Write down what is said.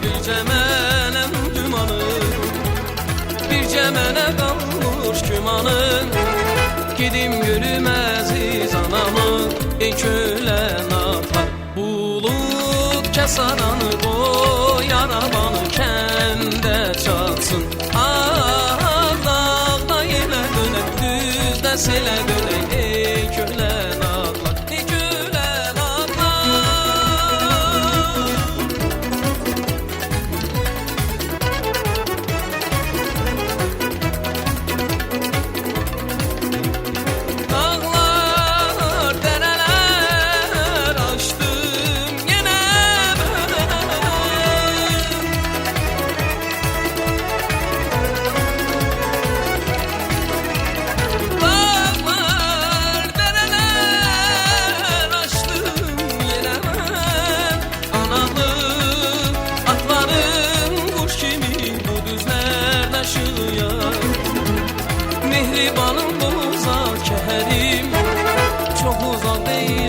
bircə mənəm gümanım, bircə mənə qalmış gümanım. Gedim görüm əziz anamı, ey kölən atar. Bulud kəsaranı qoy, arabanı kəndə çalsın. Ah, dağda yelə dönək, düzdə selə dönək, ey kölən atlar, ey kölən atlar. Dağlar, dərələr aşdım yenə mən. Dağlar, dərələr aşdım yenə mən. Analı atlarım quş kimi bu düzlərdə şıyar. Mehribanım bu uzaq kəhərim, çox uzaq deyil.